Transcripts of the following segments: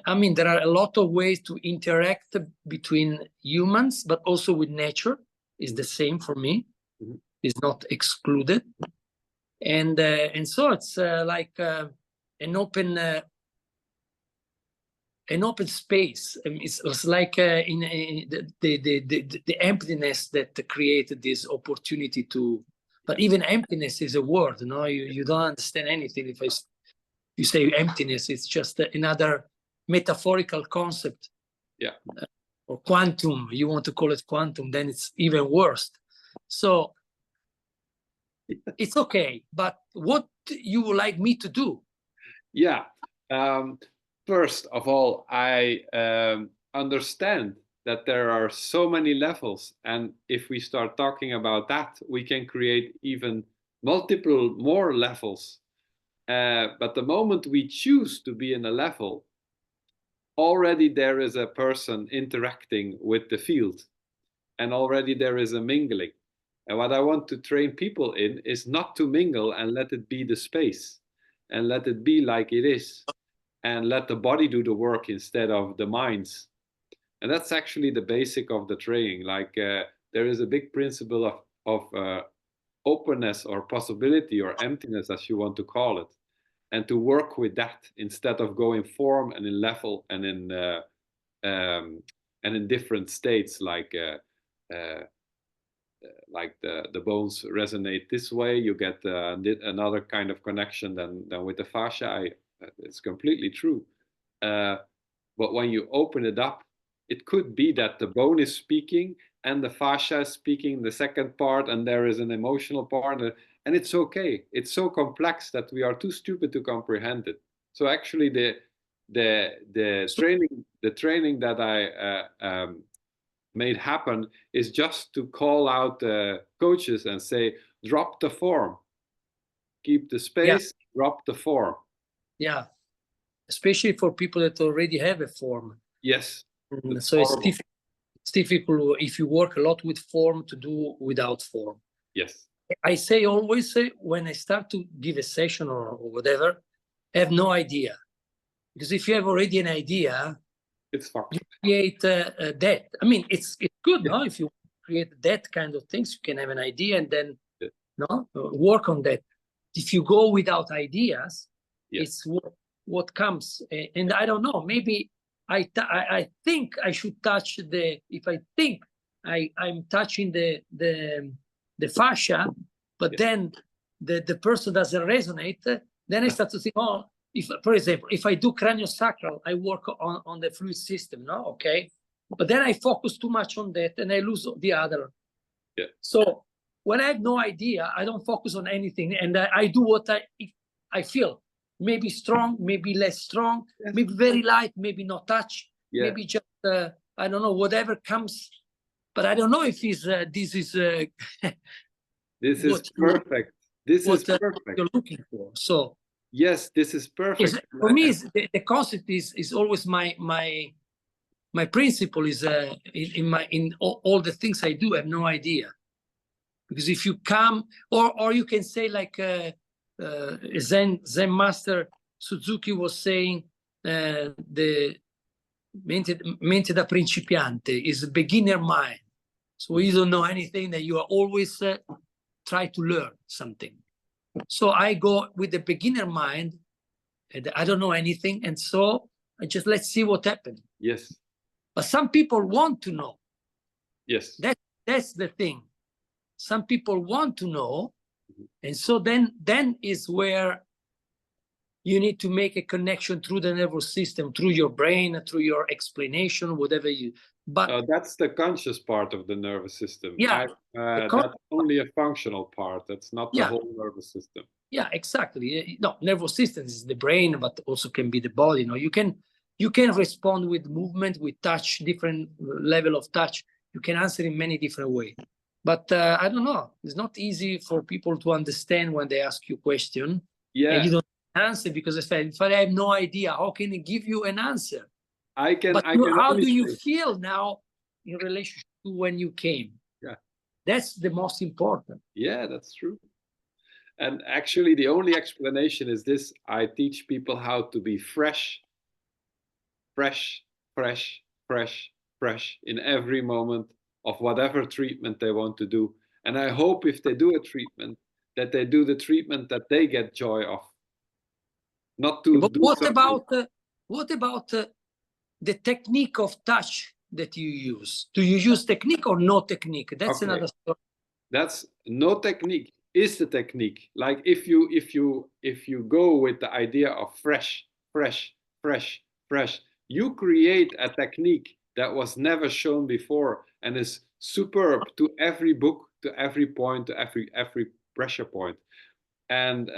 I mean, there are a lot of ways to interact between humans, but also with nature is the same for me. Mm-hmm. It's not excluded. And so it's like an open space. I mean, it's like in the emptiness that created this opportunity to. But even emptiness is a word, no? You don't understand anything if you say emptiness. It's just another metaphorical concept. Yeah. Or quantum. You want to call it quantum, then it's even worse. So it's okay. But what you would like me to do? Yeah. First of all, I understand that there are so many levels, and if we start talking about that, we can create even multiple more levels. But the moment we choose to be in a level, already there is a person interacting with the field, and already there is a mingling. And what I want to train people in is not to mingle and let it be the space, and let it be like it is, and let the body do the work instead of the minds. And that's actually the basic of the training. Like there is a big principle of openness or possibility or emptiness, as you want to call it, and to work with that instead of going form and in level and in different states, like the bones resonate this way, you get another kind of connection than with the fascia. It's completely true. But when you open it up, it could be that the bone is speaking and the fascia is speaking the second part, and there is an emotional part, and it's okay. It's so complex that we are too stupid to comprehend it. So actually, the training that I made happen is just to call out coaches and say, drop the form, keep the space, yeah. Drop the form. Yeah, especially for people that already have a form. Yes. So it's difficult if you work a lot with form to do without form. Yes. I say always, when I start to give a session or whatever, I have no idea. Because if you have already an idea, it's fun. You create that. I mean, it's good, yeah. No? If you create that kind of things, you can have an idea and then work on that. If you go without ideas, it's what comes. And I don't know, maybe I think I should touch if I think I'm touching the fascia, but then the person doesn't resonate, then I start to think, oh, if, for example, if I do craniosacral, I work on the fluid system, no? Okay. But then I focus too much on that and I lose the other. Yeah. So when I have no idea, I don't focus on anything, and I do what I feel. Maybe strong, maybe less strong, maybe very light, maybe not touch, maybe just, I don't know, whatever comes. But I don't know if this is... this is perfect. This is perfect. You're looking for. So... Yes, this is perfect. For me, the concept is always my principle is in all the things I do. I have no idea, because if you come or you can say like Zen master Suzuki was saying, the mente da principiante is a beginner mind. So you don't know anything, that you are always try to learn something. So I go with the beginner mind, and I don't know anything, and so I just let's see what happens. Yes. But some people want to know. Yes. That's the thing. Some people want to know, and so then is where you need to make a connection through the nervous system, through your brain, through your explanation, whatever you. But that's the conscious part of the nervous system. Yeah, that's only a functional part. That's not the whole nervous system. Yeah, exactly. No, nervous system is the brain, but also can be the body. You can respond with movement, with touch, different level of touch. You can answer in many different ways. But I don't know. It's not easy for people to understand when they ask you a question. Yeah. And you don't answer, because if I have no idea, how can I give you an answer? But how do you feel now in relation to when you came? Yeah. That's the most important. Yeah, that's true. And actually, the only explanation is this: I teach people how to be fresh fresh, fresh, fresh, fresh in every moment of whatever treatment they want to do. And I hope if they do a treatment, that they do the treatment that they get joy of. Not to But do what something. about the technique of touch that you use? Do you use technique or no technique? That's Okay. another story. That's no technique is the technique. Like if you go with the idea of fresh, fresh, fresh, fresh, you create a technique that was never shown before and is superb to every book, to every point, to every pressure point. And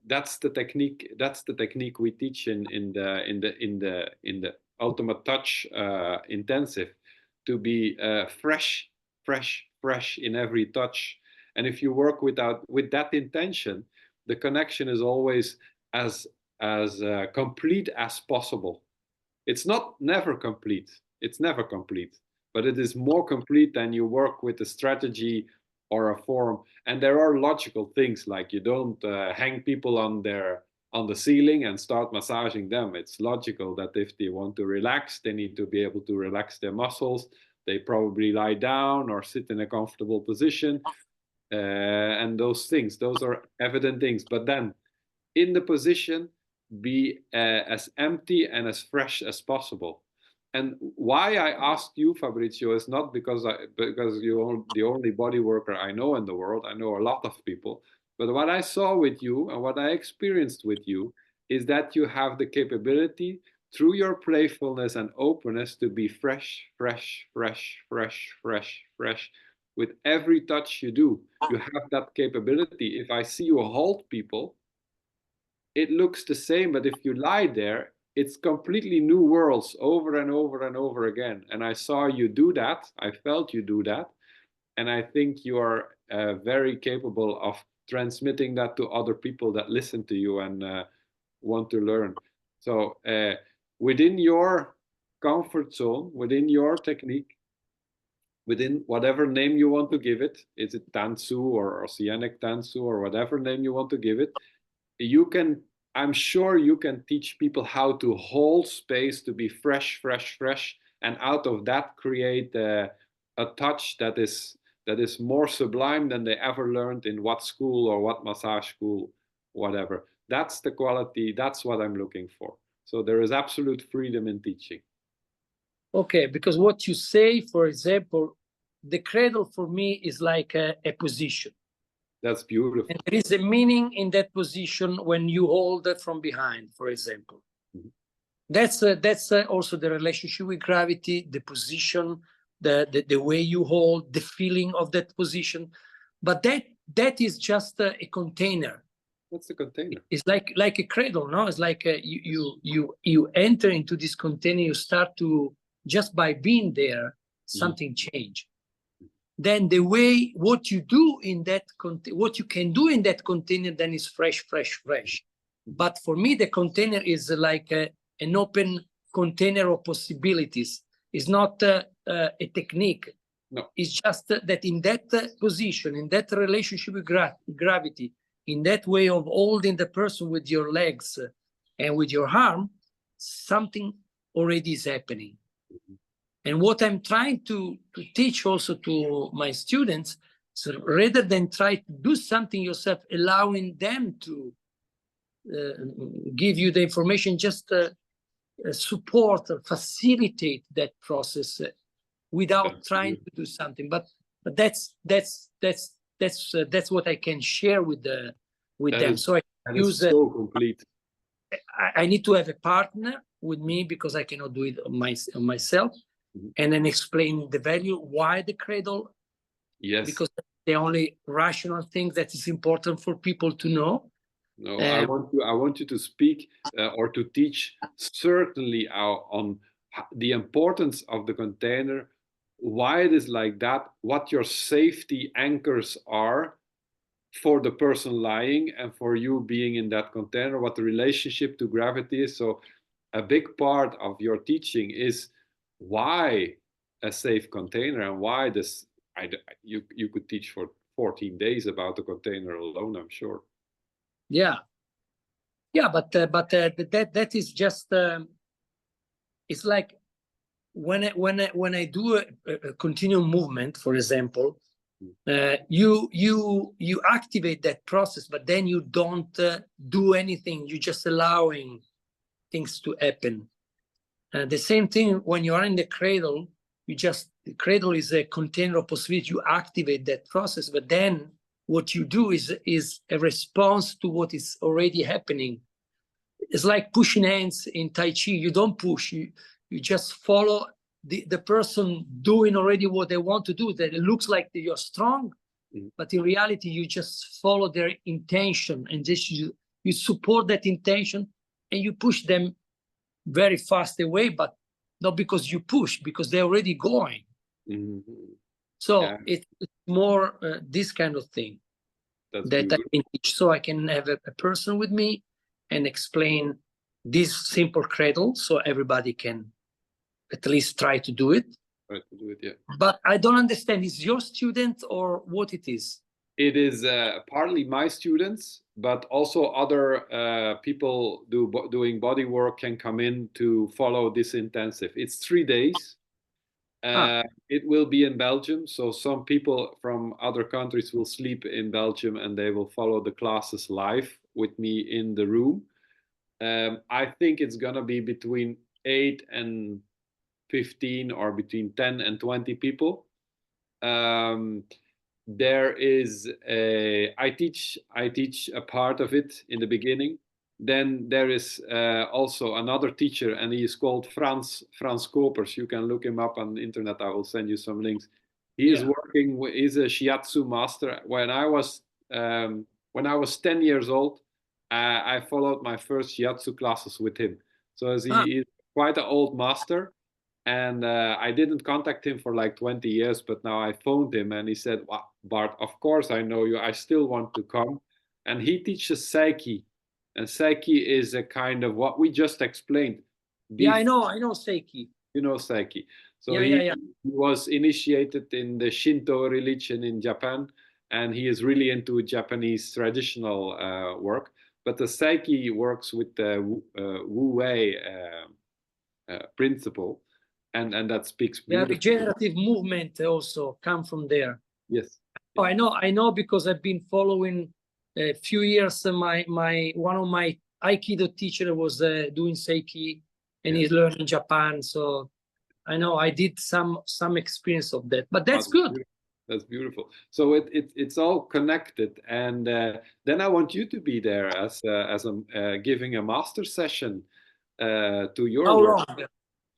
that's the technique. That's the technique we teach in the Ultimate Touch intensive, to be fresh, fresh, fresh in every touch. And if you work with that intention, the connection is always as complete as possible. It's never complete. It's never complete, but it is more complete than you work with a strategy or a form. And there are logical things, like you don't hang people on the ceiling and start massaging them. It's logical that if they want to relax, they need to be able to relax their muscles. They probably lie down or sit in a comfortable position, and those are evident things. But then in the position, be as empty and as fresh as possible. And why I asked you, Fabrizio, is not because you're the only body worker I know in the world. I know a lot of people. But what I saw with you and what I experienced with you is that you have the capability, through your playfulness and openness, to be fresh, fresh, fresh, fresh, fresh, fresh. With every touch you do, you have that capability. If I see you hold people, it looks the same, but if you lie there, it's completely new worlds over and over and over again. And I saw you do that. I felt you do that. And I think you are very capable of transmitting that to other people that listen to you and want to learn. So within your comfort zone, within your technique, within whatever name you want to give it, is it Tantsu or Oceanic Tantsu or whatever name you want to give it, I'm sure you can teach people how to hold space, to be fresh, fresh, fresh, and out of that create a touch that is more sublime than they ever learned in what school or what massage school, whatever. That's the quality. That's what I'm looking for. So there is absolute freedom in teaching. Okay, because what you say, for example, the cradle for me is like a position. That's beautiful. And there is a meaning in that position when you hold it from behind, for example. Mm-hmm. That's also the relationship with gravity, the position, the way you hold, the feeling of that position. But that is just a container. What's the container? It's like a cradle, no? It's like you enter into this container. You start to, just by being there, something change. Then the way what you do in that what you can do in that container then is fresh, fresh, fresh. But for me, the container is like an open container of possibilities. It's not a technique. No. It's just that in that position, in that relationship with gravity, in that way of holding the person with your legs and with your arm, something already is happening. Mm-hmm. And what I'm trying to teach also to my students, so rather than try to do something yourself, allowing them to give you the information, just support or facilitate that process without trying to do something. But that's what I can share with them. So I use so complete. I need to have a partner with me because I cannot do it on myself. Mm-hmm. And then explain the value, why the cradle. Yes. Because the only rational thing that is important for people to know. No, I want you to speak or to teach certainly on the importance of the container, why it is like that, what your safety anchors are for the person lying and for you being in that container, what the relationship to gravity is. So a big part of your teaching is why a safe container, and why this. You could teach for 14 days about the container alone, I'm sure. Yeah, but that is just it's like when I do a continuum movement, for example, you activate that process, but then you don't do anything. You're just allowing things to happen. The same thing when you are in the cradle. The cradle is a container of possibility. You activate that process, but then what you do is a response to what is already happening. It's like pushing hands in Tai Chi. You don't push. You just follow the person doing already what they want to do. That it looks like you're strong, but in reality, you just follow their intention, and just you support that intention, and you push them very fast away, but not because you push, because they're already going. So it's more this kind of thing that I can teach. So I can have a person with me and explain this simple cradle, so everybody can at least try to do it. Try to do it, yeah. But I don't understand, is your student or what it is? It is partly my students, but also other people doing body work can come in to follow this intensive. It's 3 days. It will be in Belgium, so some people from other countries will sleep in Belgium and they will follow the classes live with me in the room. I think it's gonna be between 8 and 15 or between 10 and 20 people. There is I teach a part of it in the beginning. Then there is also another teacher, and he is called Frans Kopers. You can look him up on the internet. I will send you some links. He is working. He's a shiatsu master. When I was 10 years old, I followed my first shiatsu classes with him. So as he is quite an old master. And I didn't contact him for like 20 years, but now I phoned him and he said, well, Bart, of course I know you. I still want to come. And he teaches Seiki. And Seiki is a kind of what we just explained. I know Seiki. You know Seiki. So he was initiated in the Shinto religion in Japan. And he is really into Japanese traditional work. But the Seiki works with the Wu Wei principle. And that speaks beautifully. Regenerative movement also come from there. Yes. Oh, I know because I've been following a few years. One of my Aikido teacher was doing Seiki, and he's learning in Japan. So I know I did some experience of that. But that's good. That's beautiful. So it's all connected, and then I want you to be there as giving a master session to your work.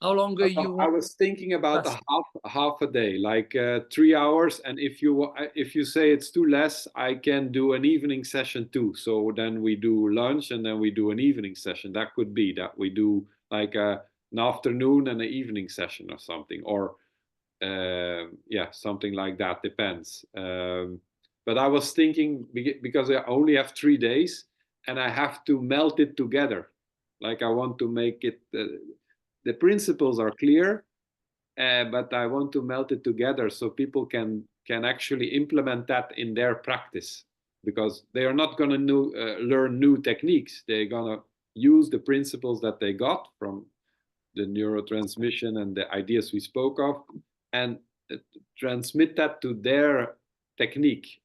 How long are you? I was thinking about half a day, like 3 hours. And if you say it's too less, I can do an evening session too. So then we do lunch and then we do an evening session. That could be that we do like an afternoon and an evening session or something, or something like that. Depends. But I was thinking, because I only have 3 days and I have to melt it together. Like I want to make it. The principles are clear, but I want to melt it together so people can actually implement that in their practice, because they are not going to learn new techniques. They're going to use the principles that they got from the neurotransmission and the ideas we spoke of, and transmit that to their technique,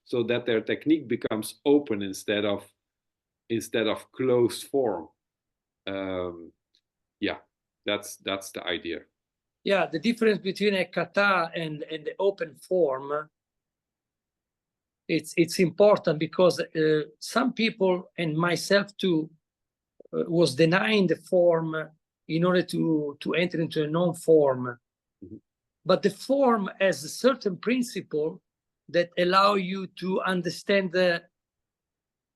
so that their technique becomes open instead of closed form. That's the idea. Yeah, the difference between a kata and the open form, it's important, because some people, and myself too, was denying the form in order to enter into a non-form. But the form has a certain principle that allow you to understand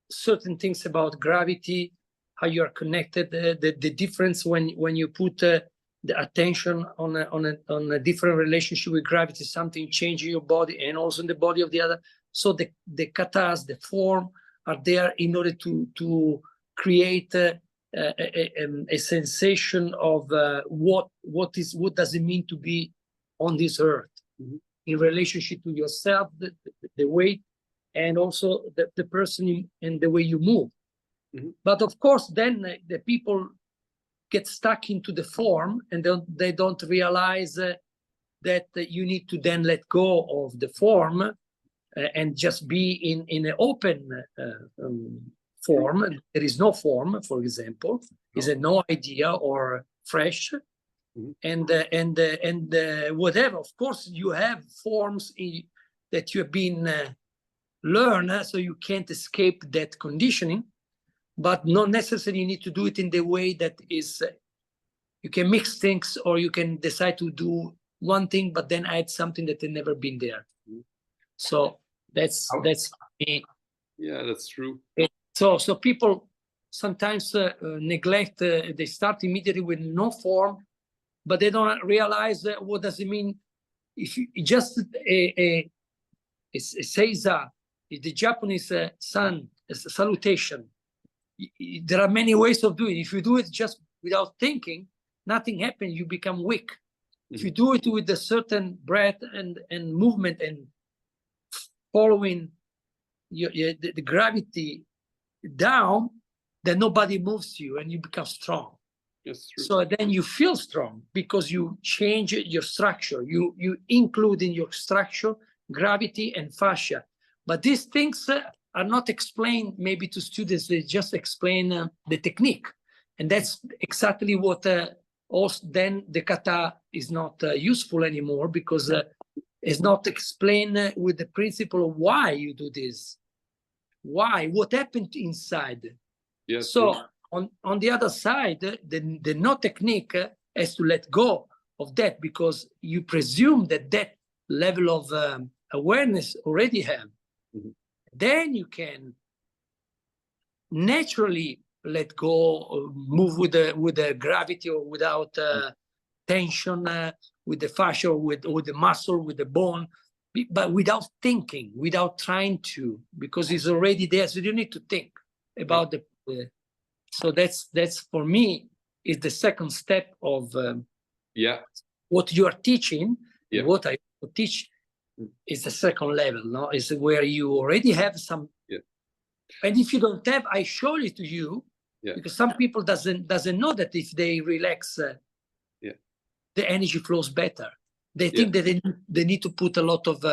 certain things about gravity, how you are connected, the difference when you put the attention on a different relationship with gravity, something changes your body and also in the body of the other. So the katas, the form, are there in order to create a sensation of what does it mean to be on this earth, in relationship to yourself, the weight, and also the person and the way you move. But of course, then the people get stuck into the form, and they don't realize that you need to then let go of the form and just be in an open form. There is no form, for example, is a no idea or fresh. And whatever. Of course, you have forms that you have been learned, so you can't escape that conditioning, but not necessarily you need to do it in the way that is, you can mix things, or you can decide to do one thing, but then add something that had never been there. So that's me. Yeah, that's true. So people sometimes neglect, they start immediately with no form, but they don't realize what does it mean. If you just a seiza, the Japanese salutation, there are many ways of doing it. If you do it just without thinking, nothing happens, you become weak. If you do it with a certain breath and movement and following the gravity down, then nobody moves you and you become strong. Yes, true. So then you feel strong because you change your structure. You include in your structure gravity and fascia. But these things are not explained maybe to students. They just explain the technique. And that's exactly what also then the kata is not useful anymore, because it's not explained with the principle of why you do this. Why? What happened inside? Yes, so on the other side, the no technique has to let go of that, because you presume that level of awareness already have. Then you can naturally let go, move with the gravity or without tension, with the fascia, or with the muscle, with the bone, but without thinking, without trying to, because it's already there. So you don't need to think about the. So that's for me is the second step of what you are teaching. What I teach is the second level. No, is where you already have some. And if you don't have, I show it to you, because some people doesn't know that if they relax, the energy flows better. They think that they need to put a lot of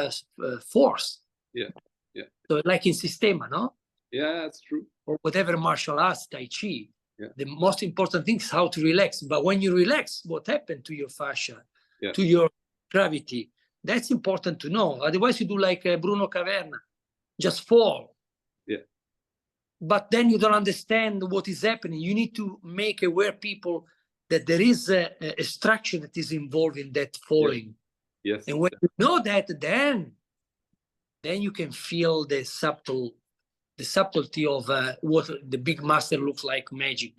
force. So like in Sistema, no? Yeah, that's true. Or whatever martial arts, Tai Chi. The most important thing is how to relax. But when you relax, what happened to your fascia, to your gravity? That's important to know. Otherwise, you do like Bruno Caverna, just fall. But then you don't understand what is happening. You need to make aware people that there is a structure that is involved in that falling. And when you know that, then you can feel the subtlety of what the big master looks like, magic.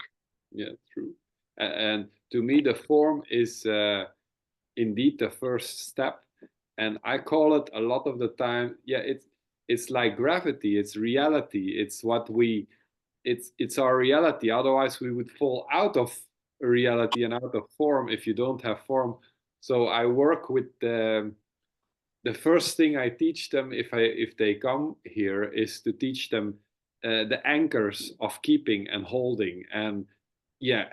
Yeah, true. And to me, the form is indeed the first step. And I call it a lot of the time, it's like gravity, it's reality, it's what it's our reality. Otherwise we would fall out of reality and out of form if you don't have form. So I work with the first thing I teach them if they come here is to teach them the anchors of keeping and holding, and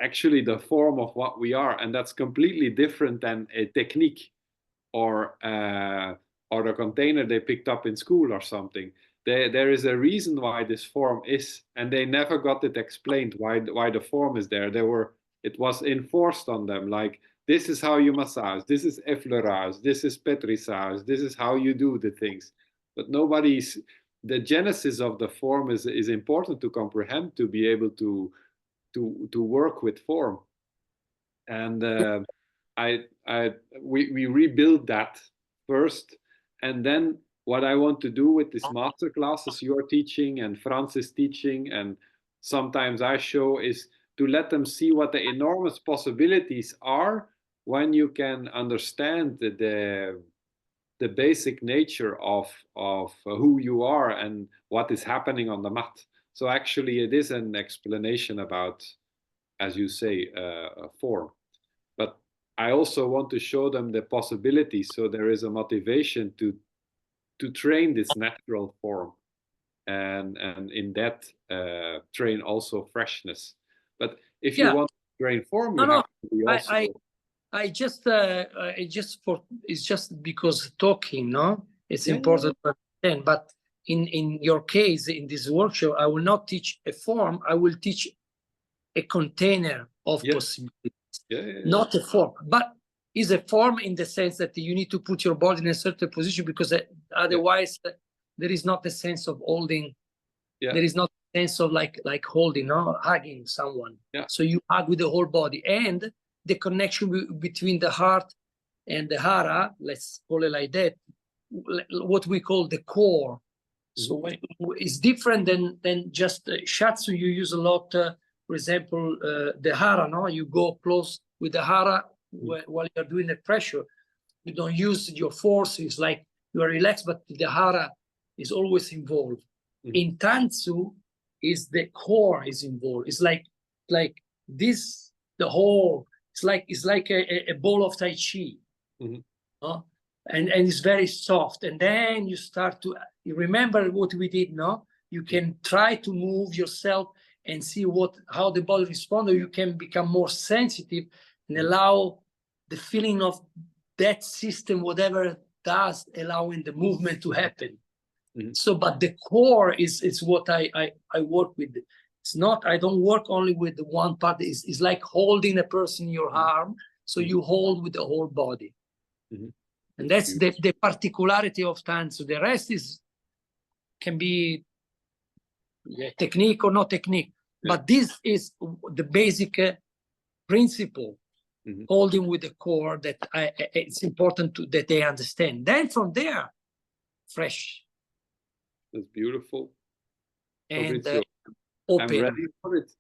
actually the form of what we are. And that's completely different than a technique or the container they picked up in school or something. There is a reason why this form is, and they never got it explained why the form is there. It was enforced on them, like, this is how you massage, this is effleurage, this is pétrissage, this is how you do the things. But the genesis of the form is important to comprehend, to be able to work with form. And we rebuild that first, and then what I want to do with these master classes you're teaching and Franz is teaching, and sometimes I show, is to let them see what the enormous possibilities are when you can understand the basic nature of who you are and what is happening on the mat. So actually it is an explanation about, as you say, form. But I also want to show them the possibilities, so there is a motivation to train this natural form, and in that train also freshness. But if you want grain form, No, you no, have to be also. It's just because talking, no, it's Yeah, important to understand. But in your case, in this workshop, I will not teach a form. I will teach a container of possibilities, not a form. But is a form in the sense that you need to put your body in a certain position, because otherwise there is not a sense of holding. There is not a sense of like holding, no, hugging someone. So you hug with the whole body, and the connection between the heart and the hara, let's call it like that, what we call the core. So it's different than just shatsu. You use a lot, for example, the hara, no? You go close with the hara while you're doing the pressure. You don't use your force. It's like you are relaxed, but the hara is always involved. In Tantsu, is the core is involved. It's like this, the whole. It's like a ball of Tai Chi, and it's very soft. And then you start to remember what we did. No, you can try to move yourself and see how the body responds. Or you can become more sensitive and allow the feeling of that system, whatever it does, allowing the movement to happen. So, but the core is what I work with. It's not, I don't work only with the one part. It's like holding a person in your arm. So you hold with the whole body. And that's the particularity of Tantsu. The rest can be technique or not technique. But this is the basic principle, holding with the core, that it's important that they understand. Then from there, fresh. That's beautiful. And I'm ready for it.